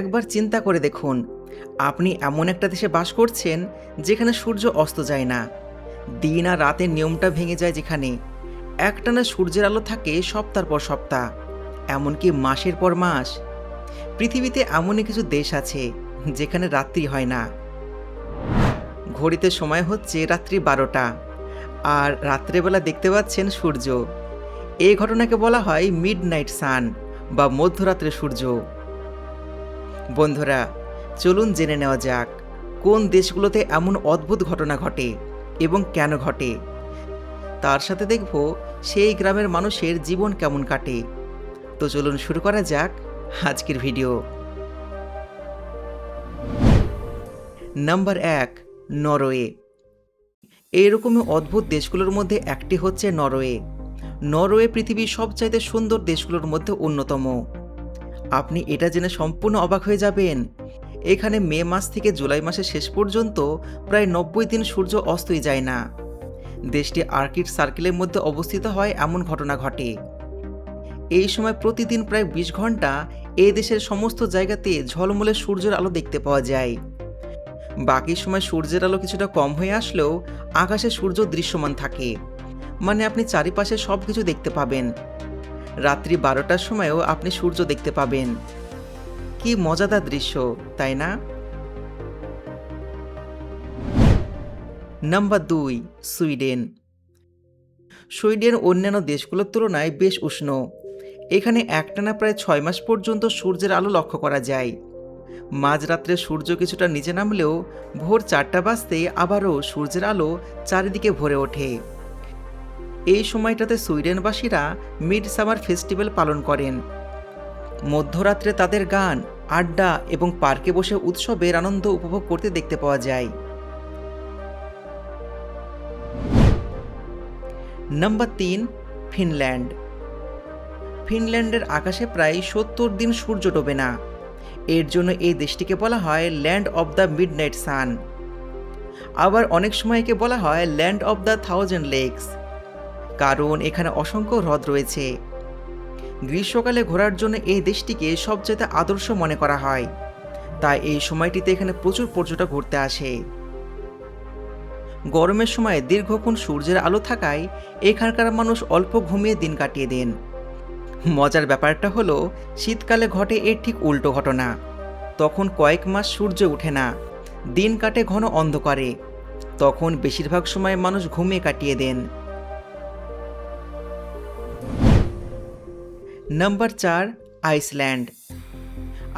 একবার চিন্তা করে দেখুন, আপনি এমন একটা দেশে বাস করছেন যেখানে সূর্য অস্ত যায় না। দিন আর রাতের নিয়মটা ভেঙে যায়, যেখানে একটানা সূর্যের আলো থাকে সপ্তাহ পর সপ্তাহ, এমনকি মাসের পর মাস। পৃথিবীতে এমনই কিছু দেশ আছে যেখানে রাত্রি হয় না। ঘড়িতে সময় হচ্ছে রাত্রি 12টা, আর রাত্রেবেলা দেখতে পাচ্ছেন সূর্য। এই ঘটনাকে বলা হয় মিড নাইট সান বা মধ্যরাত্রে সূর্য। বন্ধুরা, চলুন জেনে নেওয়া যাক কোন দেশগুলোতে এমন অদ্ভুত ঘটনা ঘটে এবং কেন ঘটে। তার সাথে দেখব সেই গ্রামের মানুষের জীবন কেমন কাটে। তো চলুন শুরু করা যাক আজকের ভিডিও। Number 1, Norway. এইরকমই অদ্ভুত দেশগুলোর মধ্যে একটি হচ্ছে নরওয়ে। নরওয়ে পৃথিবীর সবচাইতে সুন্দর দেশগুলোর মধ্যে অন্যতম। আপনি এটা জেনে সম্পূর্ণ অবাক হয়ে যাবেন, এখানে মে মাস থেকে জুলাই মাসের শেষ পর্যন্ত প্রায় 90 দিন সূর্য অস্তই যায় না। দেশটি আর্কটিক সার্কেলের মধ্যে অবস্থিত হয় এমন ঘটনা ঘটে। এই সময় প্রতিদিন প্রায় 20 ঘন্টা এই দেশের সমস্ত জায়গাতে ঝলমলে সূর্যের আলো দেখতে পাওয়া যায়। বাকি সময় সূর্যের আলো কিছুটা কম হয়ে আসলেও আকাশে সূর্য দৃশ্যমান থাকে, মানে আপনি চারিপাশে সব কিছু দেখতে পাবেন। রাত্রি 12টার সময়ও আপনি সূর্য দেখতে পাবেন। কি মজাদার দৃশ্য, তাই না? Number 2, Sweden. সুইডেন অন্যান্য দেশগুলোর তুলনায় বেশ উষ্ণ। এখানে একটানা প্রায় 6 মাস পর্যন্ত সূর্যের আলো লক্ষ্য করা যায়। মাঝরাত্রে সূর্য কিছুটা নিচে নামলেও ভোর 4টা বাজতে আবারও সূর্যের আলো চারিদিকে ভরে ওঠে। এই সময়টাতে সুইডেনবাসীরা মিড সামার ফেস্টিভ্যাল পালন করেন। মধ্যরাত্রে তাদের গান, আড্ডা এবং পার্কে বসে উৎসবের আনন্দ উপভোগ করতে দেখতে পাওয়া যায়। Number 3, Finland. ফিনল্যান্ডের আকাশে প্রায় 70 দিন সূর্য ডোবে না। এর জন্য এই দেশটিকে বলা হয় ল্যান্ড অব দ্য মিডনাইট সান। আবার অনেক সময় একে বলা হয় ল্যান্ড অব দ্য 1000 লেকস, কারণ এখানে অসংখ্য হ্রদ রয়েছে। গ্রীষ্মকালে ঘোরার জন্য এই দেশটিকে সবচেয়ে আদর্শ মনে করা হয়, তাই এই সময়টিতে এখানে প্রচুর পর্যটক ঘুরতে আসে। গরমের সময় দীর্ঘক্ষণ সূর্যের আলো থাকায় এখানকার মানুষ অল্প ঘুমিয়ে দিন কাটিয়ে দেন। মজার ব্যাপারটা হলো শীতকালে ঘটে এর ঠিক উল্টো ঘটনা। তখন কয়েক মাস সূর্য ওঠে না, দিন কাটে ঘন অন্ধকারে। তখন বেশিরভাগ সময় মানুষ ঘুমিয়ে কাটিয়ে দেন। Number 4, Iceland.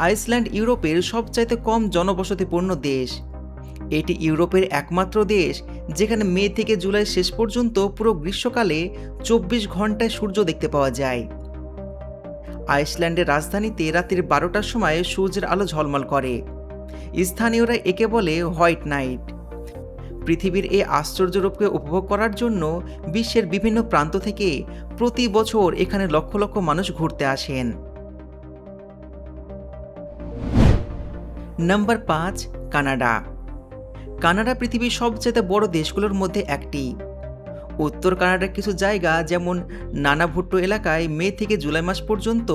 আইসল্যান্ড ইউরোপের সবচাইতে কম জনবসতিপূর্ণ দেশ। এটি ইউরোপের একমাত্র দেশ যেখানে মে থেকে জুলাই শেষ পর্যন্ত পুরো গ্রীষ্মকালে 24 ঘন্টায় সূর্য দেখতে পাওয়া যায়। আইসল্যান্ডের রাজধানীতে রাত্রির 12টার সময় সূর্যের আলো ঝলমল করে। স্থানীয়রা একে বলে হোয়াইট নাইট। পৃথিবীর এই আশ্চর্যরূপকে উপভোগ করার জন্য বিশ্বের বিভিন্ন প্রান্ত থেকে প্রতি বছর এখানে লক্ষ লক্ষ মানুষ ঘুরতে আসেন। Number 5, Canada. কানাডা পৃথিবীর সবচেয়ে বড় দেশগুলোর মধ্যে একটি। উত্তর কানাডার কিছু জায়গা যেমন নানাভুট্টো এলাকায় মে থেকে জুলাই মাস পর্যন্ত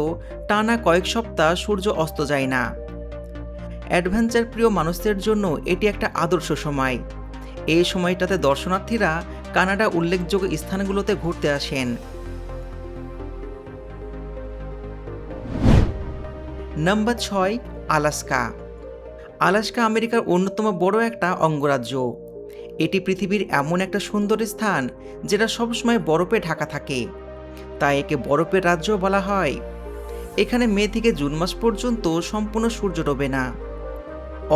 টানা কয়েক সপ্তাহ সূর্য অস্ত যায় না। অ্যাডভেঞ্চার প্রিয় মানুষদের জন্য এটি একটা আদর্শ সময়। এই সময়টাতে দর্শনার্থীরা কানাডা উল্লেখযোগ্য স্থানগুলোতে ঘুরতে আসেন। Number 6, Alaska. আলাস্কা আমেরিকার অন্যতম বড় একটা অঙ্গরাজ্য। এটি পৃথিবীর এমন একটা সুন্দর স্থান যেটা সবসময় বরফে ঢাকা থাকে, তাই একে বরফের রাজ্য বলা হয়। এখানে মে থেকে জুন মাস পর্যন্ত সম্পূর্ণ সূর্য ডোবে না।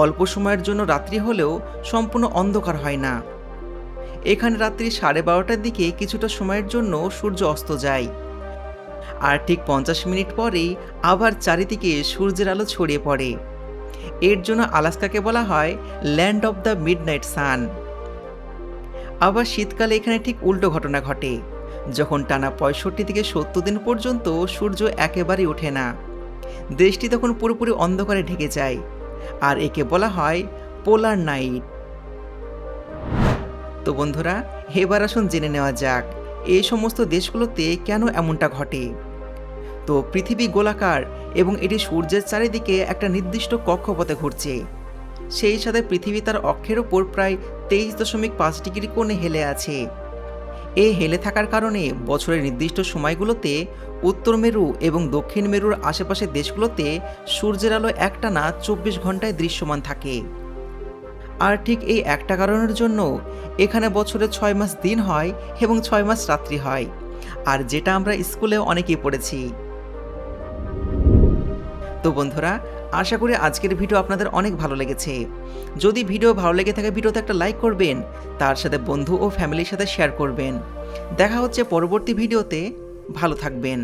অল্প সময়ের জন্য রাত্রি হলেও সম্পূর্ণ অন্ধকার হয় না। এখানে রাত্রি 12:30টার দিকে কিছুটা সময়ের জন্য সূর্য অস্ত যায়, আর ঠিক 50 মিনিট পরেই আবার চারিদিকে সূর্যের আলো ছড়িয়ে পড়ে। এর জন্য আলাস্কাকে বলা হয় ল্যান্ড অব দ্য মিডনাইট সান। আবার শীতকালে এখানে ঠিক উল্টো ঘটনা ঘটে, যখন টানা 65 থেকে 70 দিন পর্যন্ত সূর্য একেবারেই ওঠে না। দেশটি তখন পুরোপুরি অন্ধকারে ঢেকে যায়, আর একে বলা হয় পোলার নাইট। তো বন্ধুরা, এবার আসুন জেনে নেওয়া যাক এই সমস্ত দেশগুলোতে কেন এমনটা ঘটে। তো পৃথিবী গোলাকার এবং এটি সূর্যের চারিদিকে একটা নির্দিষ্ট কক্ষপথে ঘুরছে। সেই সাথে পৃথিবী তার অক্ষের ওপর প্রায় 23.5 ডিগ্রি কোণে হেলে আছে। এই হেলে থাকার কারণে বছরের নির্দিষ্ট সময়গুলোতে উত্তর মেরু এবং দক্ষিণ মেরুর আশেপাশের দেশগুলোতে সূর্যের আলো একটানা 24 ঘন্টায় দৃশ্যমান থাকে। আর ঠিক এই একটা কারণের জন্য এখানে বছরে 6 মাস দিন হয় এবং 6 মাস রাত্রি হয়, আর যেটা আমরা স্কুলে অনেকেই পড়েছি। তো বন্ধুরা, আশা করি আজকের ভিডিও আপনাদের অনেক ভালো লেগেছে। যদি ভিডিও ভালো লেগে থাকে ভিডিওতে একটা লাইক করবেন, তার সাথে বন্ধু ও ফ্যামিলির সাথে শেয়ার করবেন। দেখা হচ্ছে পরবর্তী ভিডিওতে। ভালো থাকবেন।